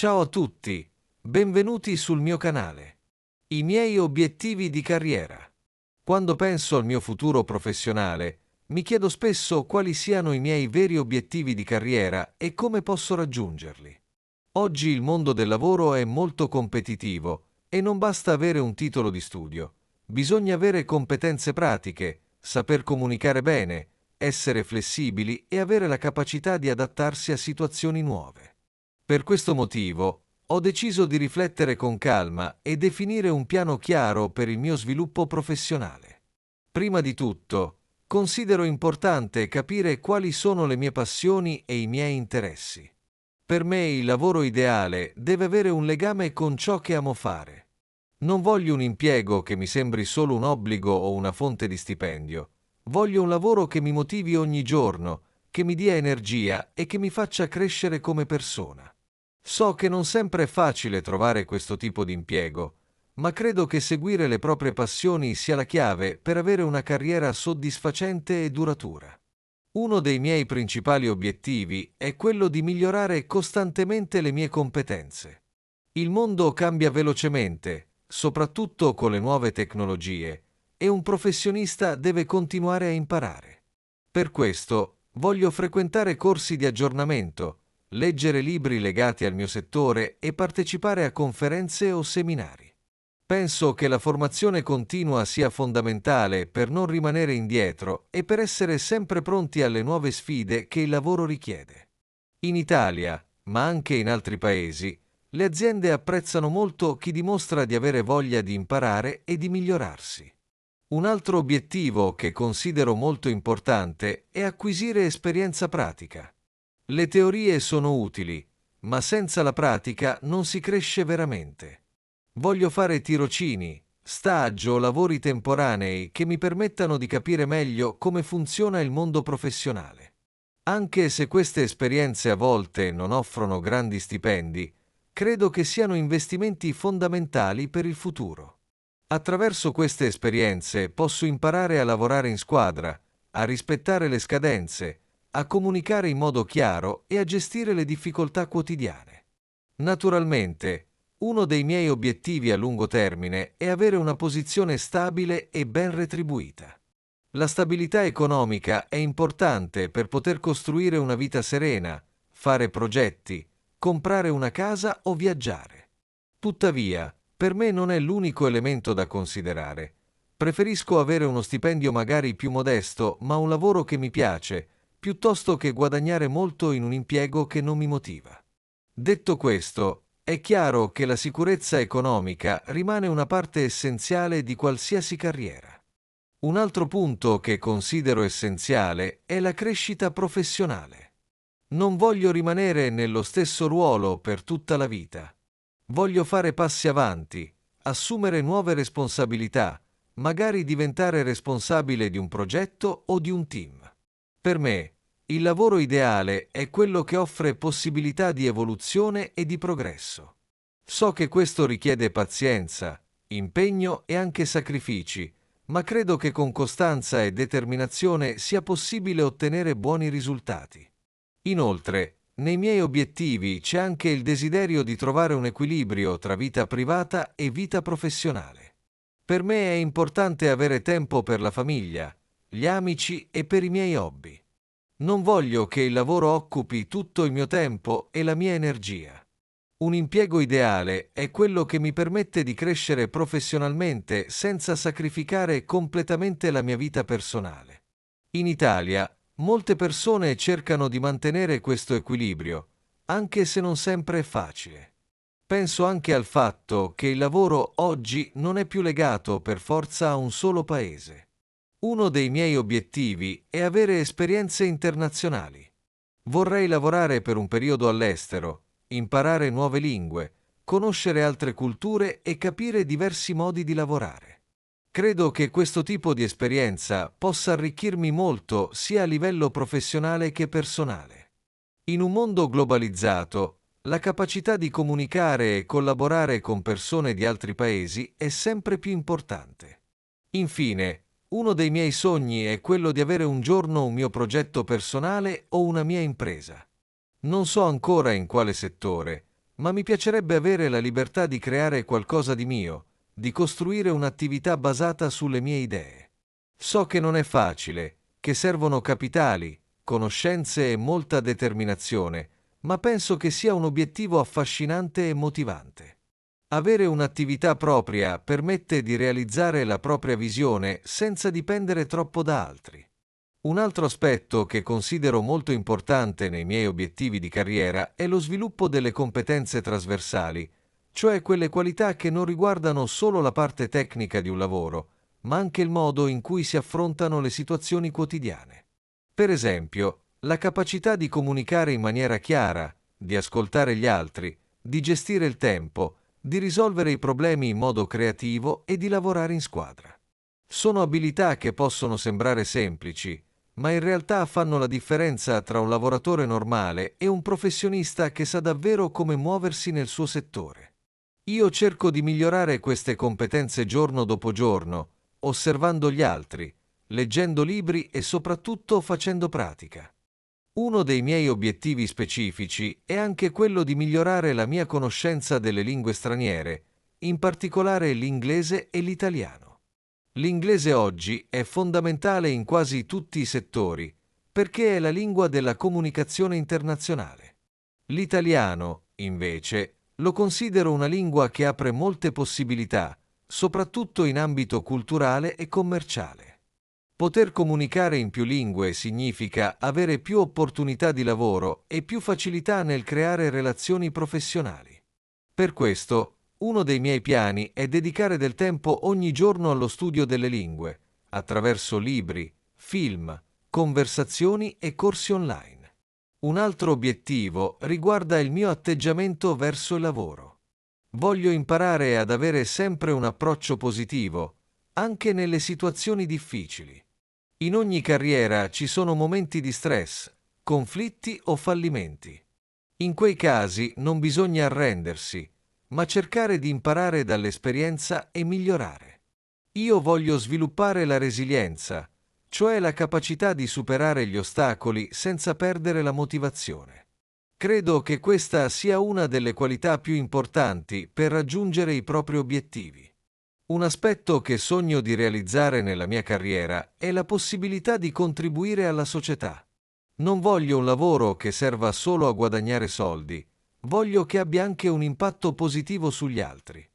Ciao a tutti, benvenuti sul mio canale. I miei obiettivi di carriera. Quando penso al mio futuro professionale, mi chiedo spesso quali siano i miei veri obiettivi di carriera e come posso raggiungerli. Oggi il mondo del lavoro è molto competitivo e non basta avere un titolo di studio. Bisogna avere competenze pratiche, saper comunicare bene, essere flessibili e avere la capacità di adattarsi a situazioni nuove. Per questo motivo, ho deciso di riflettere con calma e definire un piano chiaro per il mio sviluppo professionale. Prima di tutto, considero importante capire quali sono le mie passioni e i miei interessi. Per me il lavoro ideale deve avere un legame con ciò che amo fare. Non voglio un impiego che mi sembri solo un obbligo o una fonte di stipendio. Voglio un lavoro che mi motivi ogni giorno, che mi dia energia e che mi faccia crescere come persona. So che non sempre è facile trovare questo tipo di impiego, ma credo che seguire le proprie passioni sia la chiave per avere una carriera soddisfacente e duratura. Uno dei miei principali obiettivi è quello di migliorare costantemente le mie competenze. Il mondo cambia velocemente, soprattutto con le nuove tecnologie, e un professionista deve continuare a imparare. Per questo, voglio frequentare corsi di aggiornamento, leggere libri legati al mio settore e partecipare a conferenze o seminari. Penso che la formazione continua sia fondamentale per non rimanere indietro e per essere sempre pronti alle nuove sfide che il lavoro richiede. In Italia, ma anche in altri paesi, le aziende apprezzano molto chi dimostra di avere voglia di imparare e di migliorarsi. Un altro obiettivo che considero molto importante è acquisire esperienza pratica. Le teorie sono utili, ma senza la pratica non si cresce veramente. Voglio fare tirocini, stage o lavori temporanei che mi permettano di capire meglio come funziona il mondo professionale. Anche se queste esperienze a volte non offrono grandi stipendi, credo che siano investimenti fondamentali per il futuro. Attraverso queste esperienze posso imparare a lavorare in squadra, a rispettare le scadenze, a comunicare in modo chiaro e a gestire le difficoltà quotidiane. Naturalmente, uno dei miei obiettivi a lungo termine è avere una posizione stabile e ben retribuita. La stabilità economica è importante per poter costruire una vita serena, fare progetti, comprare una casa o viaggiare. Tuttavia, per me non è l'unico elemento da considerare. Preferisco avere uno stipendio magari più modesto, ma un lavoro che mi piace, piuttosto che guadagnare molto in un impiego che non mi motiva. Detto questo, è chiaro che la sicurezza economica rimane una parte essenziale di qualsiasi carriera. Un altro punto che considero essenziale è la crescita professionale. Non voglio rimanere nello stesso ruolo per tutta la vita. Voglio fare passi avanti, assumere nuove responsabilità, magari diventare responsabile di un progetto o di un team. Per me, il lavoro ideale è quello che offre possibilità di evoluzione e di progresso. So che questo richiede pazienza, impegno e anche sacrifici, ma credo che con costanza e determinazione sia possibile ottenere buoni risultati. Inoltre, nei miei obiettivi c'è anche il desiderio di trovare un equilibrio tra vita privata e vita professionale. Per me è importante avere tempo per la famiglia, gli amici e per i miei hobby. Non voglio che il lavoro occupi tutto il mio tempo e la mia energia. Un impiego ideale è quello che mi permette di crescere professionalmente senza sacrificare completamente la mia vita personale. In Italia, molte persone cercano di mantenere questo equilibrio, anche se non sempre è facile. Penso anche al fatto che il lavoro oggi non è più legato per forza a un solo paese. Uno dei miei obiettivi è avere esperienze internazionali. Vorrei lavorare per un periodo all'estero, imparare nuove lingue, conoscere altre culture e capire diversi modi di lavorare. Credo che questo tipo di esperienza possa arricchirmi molto sia a livello professionale che personale. In un mondo globalizzato, la capacità di comunicare e collaborare con persone di altri paesi è sempre più importante. Infine, uno dei miei sogni è quello di avere un giorno un mio progetto personale o una mia impresa. Non so ancora in quale settore, ma mi piacerebbe avere la libertà di creare qualcosa di mio, di costruire un'attività basata sulle mie idee. So che non è facile, che servono capitali, conoscenze e molta determinazione, ma penso che sia un obiettivo affascinante e motivante. Avere un'attività propria permette di realizzare la propria visione senza dipendere troppo da altri. Un altro aspetto che considero molto importante nei miei obiettivi di carriera è lo sviluppo delle competenze trasversali, cioè quelle qualità che non riguardano solo la parte tecnica di un lavoro, ma anche il modo in cui si affrontano le situazioni quotidiane. Per esempio, la capacità di comunicare in maniera chiara, di ascoltare gli altri, di gestire il tempo, di risolvere i problemi in modo creativo e di lavorare in squadra. Sono abilità che possono sembrare semplici, ma in realtà fanno la differenza tra un lavoratore normale e un professionista che sa davvero come muoversi nel suo settore. Io cerco di migliorare queste competenze giorno dopo giorno, osservando gli altri, leggendo libri e soprattutto facendo pratica. Uno dei miei obiettivi specifici è anche quello di migliorare la mia conoscenza delle lingue straniere, in particolare l'inglese e l'italiano. L'inglese oggi è fondamentale in quasi tutti i settori, perché è la lingua della comunicazione internazionale. L'italiano, invece, lo considero una lingua che apre molte possibilità, soprattutto in ambito culturale e commerciale. Poter comunicare in più lingue significa avere più opportunità di lavoro e più facilità nel creare relazioni professionali. Per questo, uno dei miei piani è dedicare del tempo ogni giorno allo studio delle lingue, attraverso libri, film, conversazioni e corsi online. Un altro obiettivo riguarda il mio atteggiamento verso il lavoro. Voglio imparare ad avere sempre un approccio positivo, anche nelle situazioni difficili. In ogni carriera ci sono momenti di stress, conflitti o fallimenti. In quei casi non bisogna arrendersi, ma cercare di imparare dall'esperienza e migliorare. Io voglio sviluppare la resilienza, cioè la capacità di superare gli ostacoli senza perdere la motivazione. Credo che questa sia una delle qualità più importanti per raggiungere i propri obiettivi. Un aspetto che sogno di realizzare nella mia carriera è la possibilità di contribuire alla società. Non voglio un lavoro che serva solo a guadagnare soldi, voglio che abbia anche un impatto positivo sugli altri.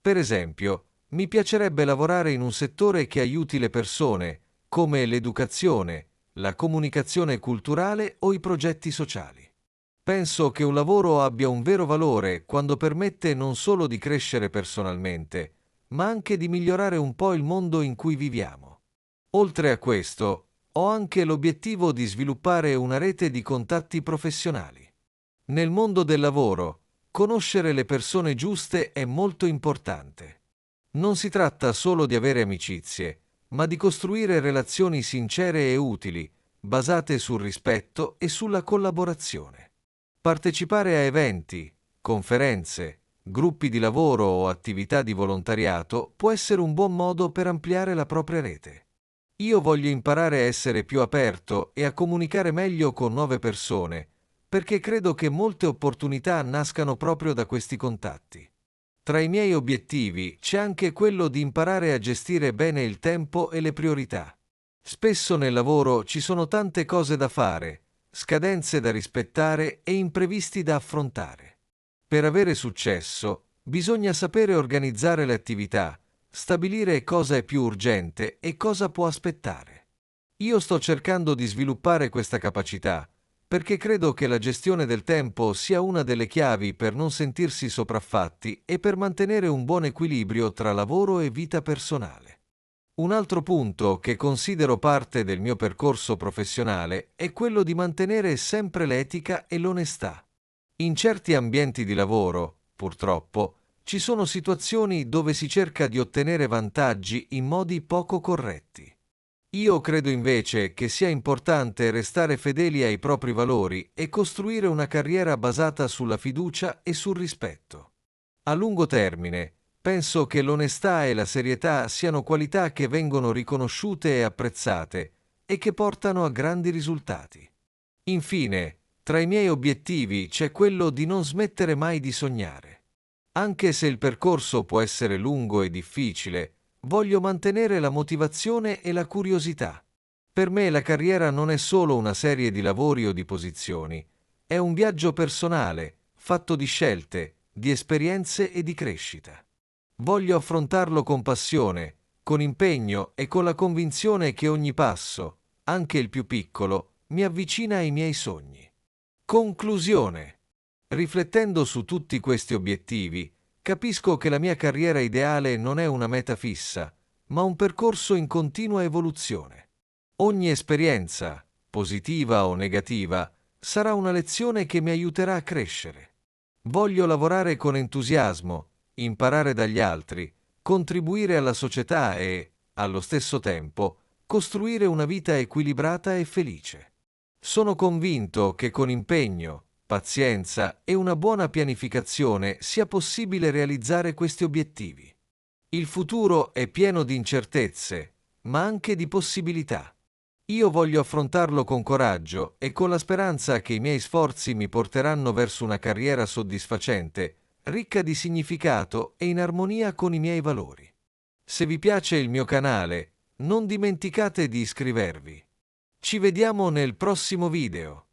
Per esempio, mi piacerebbe lavorare in un settore che aiuti le persone, come l'educazione, la comunicazione culturale o i progetti sociali. Penso che un lavoro abbia un vero valore quando permette non solo di crescere personalmente, ma anche di migliorare un po' il mondo in cui viviamo. Oltre a questo, ho anche l'obiettivo di sviluppare una rete di contatti professionali. Nel mondo del lavoro, conoscere le persone giuste è molto importante. Non si tratta solo di avere amicizie, ma di costruire relazioni sincere e utili, basate sul rispetto e sulla collaborazione. Partecipare a eventi, conferenze, gruppi di lavoro o attività di volontariato può essere un buon modo per ampliare la propria rete. Io voglio imparare a essere più aperto e a comunicare meglio con nuove persone, perché credo che molte opportunità nascano proprio da questi contatti. Tra i miei obiettivi c'è anche quello di imparare a gestire bene il tempo e le priorità. Spesso nel lavoro ci sono tante cose da fare, scadenze da rispettare e imprevisti da affrontare. Per avere successo, bisogna sapere organizzare le attività, stabilire cosa è più urgente e cosa può aspettare. Io sto cercando di sviluppare questa capacità, perché credo che la gestione del tempo sia una delle chiavi per non sentirsi sopraffatti e per mantenere un buon equilibrio tra lavoro e vita personale. Un altro punto che considero parte del mio percorso professionale è quello di mantenere sempre l'etica e l'onestà. In certi ambienti di lavoro, purtroppo, ci sono situazioni dove si cerca di ottenere vantaggi in modi poco corretti. Io credo invece che sia importante restare fedeli ai propri valori e costruire una carriera basata sulla fiducia e sul rispetto. A lungo termine, penso che l'onestà e la serietà siano qualità che vengono riconosciute e apprezzate e che portano a grandi risultati. Infine, Tra i miei obiettivi c'è quello di non smettere mai di sognare. Anche se il percorso può essere lungo e difficile, voglio mantenere la motivazione e la curiosità. Per me la carriera non è solo una serie di lavori o di posizioni, è un viaggio personale, fatto di scelte, di esperienze e di crescita. Voglio affrontarlo con passione, con impegno e con la convinzione che ogni passo, anche il più piccolo, mi avvicina ai miei sogni. Conclusione. Riflettendo su tutti questi obiettivi, capisco che la mia carriera ideale non è una meta fissa, ma un percorso in continua evoluzione. Ogni esperienza, positiva o negativa, sarà una lezione che mi aiuterà a crescere. Voglio lavorare con entusiasmo, imparare dagli altri, contribuire alla società e, allo stesso tempo, costruire una vita equilibrata e felice. Sono convinto che con impegno, pazienza e una buona pianificazione sia possibile realizzare questi obiettivi. Il futuro è pieno di incertezze, ma anche di possibilità. Io voglio affrontarlo con coraggio e con la speranza che i miei sforzi mi porteranno verso una carriera soddisfacente, ricca di significato e in armonia con i miei valori. Se vi piace il mio canale, non dimenticate di iscrivervi. Ci vediamo nel prossimo video.